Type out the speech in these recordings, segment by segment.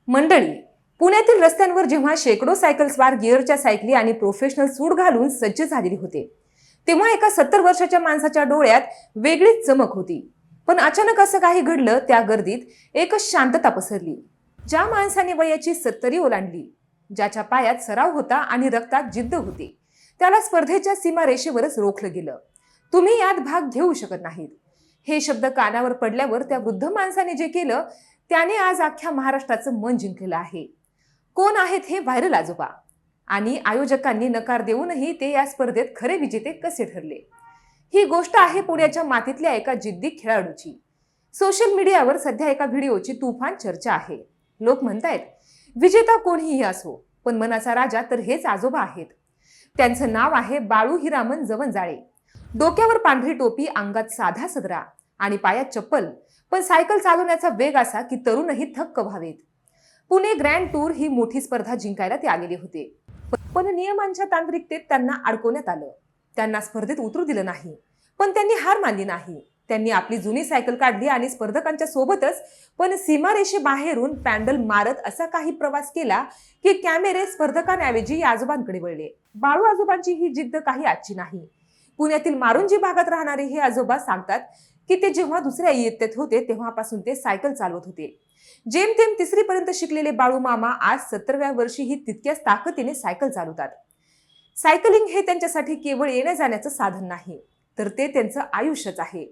मंडळी, पुण्यातील रस्त्यांवर जेव्हा शेकडो सायकलस्वार गिअरच्या सायकली आणि प्रोफेशनल सूट घालून सज्ज झालेली होते, तेव्हा एका 70 वर्षाच्या माणसाच्या डोळ्यात वेगळीच चमक होती. पण अचानक असं काही घडलं. त्या गर्दीत एकच शांतता पसरली. ज्या माणसाने वयाची 70 ओलांडली, ज्याच्या पायात सराव होता आणि रक्तात जिद्द होती, त्याला स्पर्धेच्या सीमारेषेवरच रोखलं गेलं. तुम्ही यात भाग घेऊ शकत नाहीत. हे शब्द कानावर पडल्यावर त्या वृद्ध माणसाने जे केलं, त्याने आज अख्ख्या महाराष्ट्राचं मन जिंकलेलं आहे. कोण आहेत हे व्हायरल आजोबा? आणि आयोजकांनी नकार देऊनही ते या स्पर्धेत खरे विजेते कसे ठरले? ही गोष्ट आहे पुण्याच्या मातीतल्या एका जिद्दी खेळाडूची. सोशल मीडियावर सध्या एका व्हिडिओची तुफान चर्चा आहे. लोक म्हणतायत, विजेता कोणीही असो, पण मनाचा राजा तर हेच आजोबा आहेत. त्यांचं नाव आहे बाळू हिरामन जवंजाळे. डोक्यावर पांढरी टोपी, अंगात साधा सदरा आणि पायात चप्पल, पण सायकल चालवण्याचा वेग असा की तरुणही थक्क व्हावेत. पुणे ग्रँड टूर ही मोठी स्पर्धा जिंकायला ते आलेले होते, पण नियमांच्या तांत्रिकतेत त्यांना अडकवण्यात आलं. त्यांना स्पर्धेत उतरू दिलं नाही, पण त्यांनी हार मानली नाही. त्यांनी आपली जुनी सायकल काढली आणि स्पर्धकांच्या सोबतच पण सीमारेषेबाहेरून पॅन्डल मारत असा काही प्रवास केला की कॅमेरे स्पर्धकांऐवजी आजोबांकडे वळले. बाळू आजोबांची ही जिद्द काही आजची नाही. पुण्यातील मारुंजी भागात राहणारे हे आजोबा सांगतात की ते जेव्हा दुसऱ्या इयत्तेत होते तेव्हापासून ते सायकल चालवत होते. जेमतेम 3री पर्यंत शिकलेले बाळू मामा आज 70व्या वर्षीही तितक्याच ताकदीने सायकल चालवतात. सायकलिंग हे त्यांच्यासाठी केवळ येण्या जाण्याचं साधन नाही, तर ते त्यांचं आयुष्यच आहे.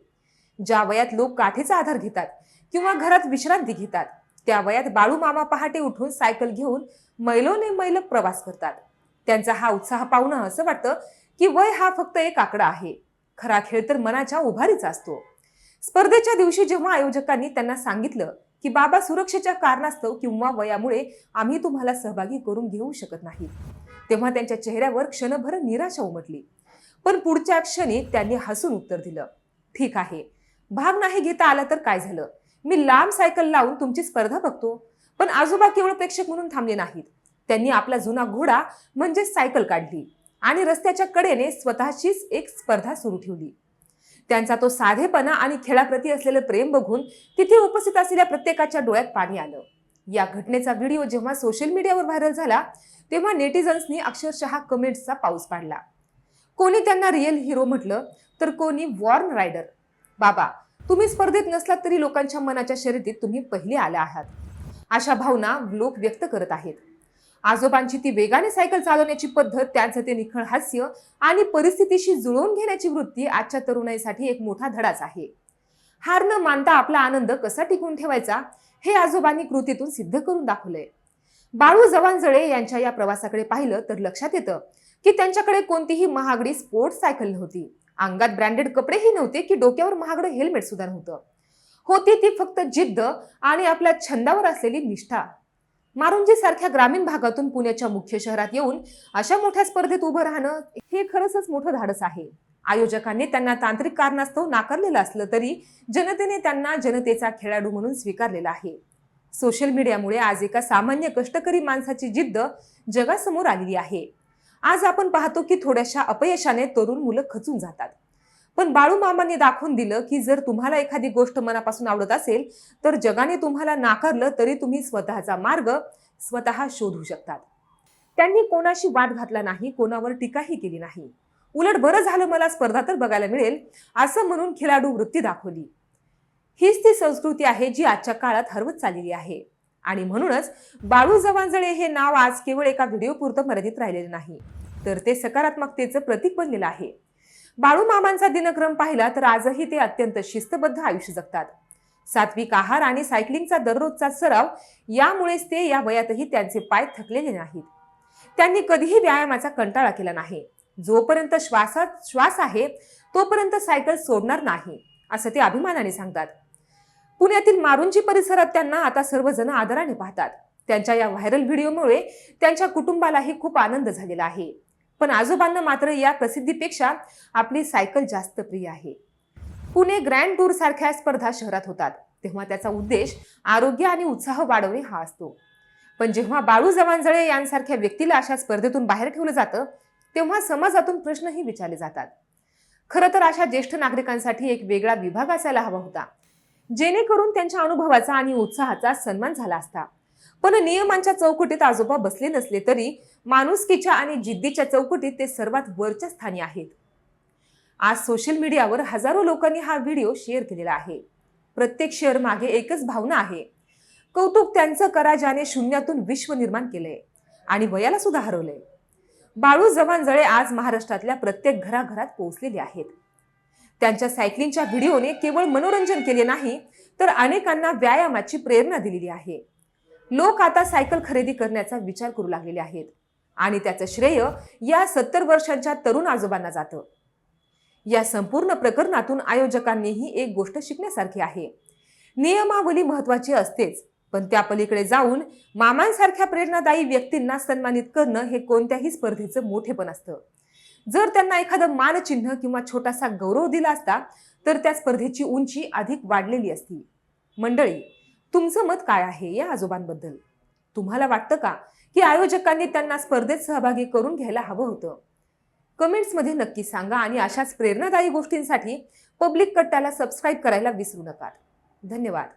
ज्या वयात लोक काठीचा आधार घेतात किंवा घरात विश्रांती घेतात, त्या वयात बाळू मामा पहाटे उठून सायकल घेऊन मैलोने मैल प्रवास करतात. त्यांचा हा उत्साह पाहून असं वाटतं की वय हा फक्त एक आकडा आहे. खरा खेळ तर मनाच्या उभारीचा असतो. स्पर्धेच्या दिवशी जेव्हा आयोजकांनी त्यांना सांगितलं की बाबा, सुरक्षेच्या कारणास्तव किंवा वयामुळे आम्ही तुम्हाला सहभागी करून घेऊ शकत नाही, तेव्हा त्यांच्या चेहऱ्यावर क्षणभर निराशा उमटली. पण पुढच्या क्षणी त्यांनी हसून उत्तर दिलं, ठीक आहे, भाग नाही घेता आला तर काय झालं, मी लांब सायकल लावून तुमची स्पर्धा बघतो. पण आजोबा केवळ प्रेक्षक म्हणून थांबले नाहीत. त्यांनी आपला जुना घोडा म्हणजे सायकल काढली आणि रस्त्याच्या कडेने स्वतःचीच एक स्पर्धा सुरू ठेवली. त्यांचा तो साधेपणा आणि खेळाप्रती असलेलं प्रेम बघून तिथे उपस्थित असलेल्या प्रत्येकाच्या डोळ्यात पाणी आलं. या घटनेचा व्हिडिओ जेव्हा सोशल मीडियावर व्हायरल झाला, तेव्हा नेटिझन्सनी अक्षरशः कमेंट्सचा पाऊस पाडला. कोणी त्यांना रिअल हिरो म्हटलं, तर कोणी वॉर्न रायडर. बाबा, तुम्ही स्पर्धेत नसलात तरी लोकांच्या मनाच्या शर्यतीत तुम्ही पहिले आला आहात, अशा भावना लोक व्यक्त करत आहेत. आजोबांची ती वेगाने सायकल चालवण्याची पद्धत, त्यांचं ते निखळ हास्य आणि परिस्थितीशी जुळवून घेण्याची वृत्ती आजच्या तरुणाईसाठी एक मोठा धडाच आहे. हार न मानता आपला आनंद कसा टिकवून ठेवायचा, हे आजोबांनी कृतीतून सिद्ध करून दाखवलंय. बाळू जवंजाळे यांच्या या प्रवासाकडे पाहिलं तर लक्षात येतं की त्यांच्याकडे कोणतीही महागडी स्पोर्ट्स सायकल नव्हती, अंगात ब्रँडेड कपडेही नव्हते की डोक्यावर महागडं हेल्मेट सुद्धा नव्हतं. होती ती फक्त जिद्द आणि आपल्या छंदावर असलेली निष्ठा. मारुंजी सारख्या ग्रामीण भागातून पुण्याच्या मुख्य शहरात येऊन अशा मोठ्या स्पर्धेत उभं राहणं हे खरंच मोठं धाडस आहे. आयोजकांनी त्यांना तांत्रिक कारणास्तव नाकारलेलं असलं तरी जनतेने त्यांना जनतेचा खेळाडू म्हणून स्वीकारलेला आहे. सोशल मीडियामुळे आज एका सामान्य कष्टकरी माणसाची जिद्द जगासमोर आलेली आहे. आज आपण पाहतो की थोड्याशा अपयशाने तरुण मुलं खचून जातात, पण बाळू मामांनी दाखवून दिलं की जर तुम्हाला एखादी गोष्ट मनापासून आवडत असेल तर जगाने तुम्हाला नाकारलं तरी तुम्ही स्वतःचा मार्ग स्वतः शोधू शकतात. त्यांनी कोणाशी वाद घातला नाही, कोणावर टीकाही केली नाही. उलट बरं झालं मला स्पर्धा तर बघायला मिळेल असं म्हणून खेळाडू वृत्ती दाखवली. हीच ती संस्कृती आहे जी आजच्या काळात हरवत चाललेली आहे. आणि म्हणूनच बाळू जवंजाळे हे नाव आज केवळ एका व्हिडिओ पुरतं मर्यादित राहिलेलं नाही, तर ते सकारात्मकतेचं प्रतीक बनलेलं आहे. बाळू मामांचा दिनक्रम पाहिला तर आजही ते अत्यंत शिस्तबद्ध आयुष्य जगतात. सात्विक आहार आणि सायकलिंगचा दररोजचा सराव यामुळेच ते या वयातही त्यांचे पाय थकलेले नाहीत. त्यांनी कधीही व्यायामाचा कंटाळा केला नाही. जोपर्यंत श्वासात श्वास आहे तोपर्यंत सायकल सोडणार नाही, असं ते अभिमानाने सांगतात. पुण्यातील मारुंजी परिसरात त्यांना आता सर्वजण आदराने पाहतात. त्यांच्या या व्हायरल व्हिडिओमुळे त्यांच्या कुटुंबालाही खूप आनंद झालेला आहे. पण आजोबांना मात्र या प्रसिद्धीपेक्षा आपली सायकल जास्त प्रिय आहे. पुणे ग्रँड टूर सारख्या स्पर्धा शहरात होतात तेव्हा त्याचा उद्देश आरोग्य आणि उत्साह वाढवणे हा असतो. पण जेव्हा बाळू जवंजाळे यांसारख्या व्यक्तीला अशा स्पर्धेतून बाहेर ठेवलं जातं, तेव्हा समाजातून प्रश्नही विचारले जातात. खरं तर अशा ज्येष्ठ नागरिकांसाठी एक वेगळा विभाग असायला हवा होता, जेणेकरून त्यांच्या अनुभवाचा आणि उत्साहाचा सन्मान झाला असता. पण नियमांच्या चौकटीत आजोबा बसले नसले तरी माणुसकीच्या आणि जिद्दीच्या चौकटीत ते सर्वात वरच्या स्थानी आहेत. आज सोशल मीडियावर हजारो लोकांनी हा व्हिडिओ शेअर केलेला आहे. प्रत्येक शेअर मागे एकच भावना आहे. कौतुक त्यांचं करा ज्याने शून्यातून विश्व निर्माण केलंय आणि वयाला सुद्धा हरवलंय. बाळू जवानजळे आज महाराष्ट्रातल्या प्रत्येक घराघरात पोहोचलेले आहेत. त्यांच्या सायकलिंगच्या व्हिडिओने केवळ मनोरंजन केले नाही तर अनेकांना व्यायामाची प्रेरणा दिलेली आहे. लोक आता सायकल खरेदी करण्याचा विचार करू लागलेले आहेत आणि त्याचं श्रेय या 70 वर्षांच्या तरुण आजोबांना जातं. या संपूर्ण प्रकरणातून आयोजकांनीही एक गोष्ट शिकण्यासारखी आहे. नियमावली महत्वाची असतेच, पण त्या पलीकडे जाऊन मामांसारख्या प्रेरणादायी व्यक्तींना सन्मानित करणं हे कोणत्याही स्पर्धेचं मोठेपण असतं. जर त्यांना एखादं मानचिन्ह किंवा छोटासा गौरव दिला असता तर त्या स्पर्धेची उंची अधिक वाढलेली असती. मंडळी, तुमचं मत काय आहे या आजोबांबद्दल? तुम्हाला वाटतं का की आयोजकांनी त्यांना स्पर्धेत सहभागी करून घ्यायला हवं होतं? कमेंट्समध्ये नक्की सांगा आणि अशाच प्रेरणादायी गोष्टींसाठी पब्लिक कट्टाला सबस्क्राईब करायला विसरू नका. धन्यवाद.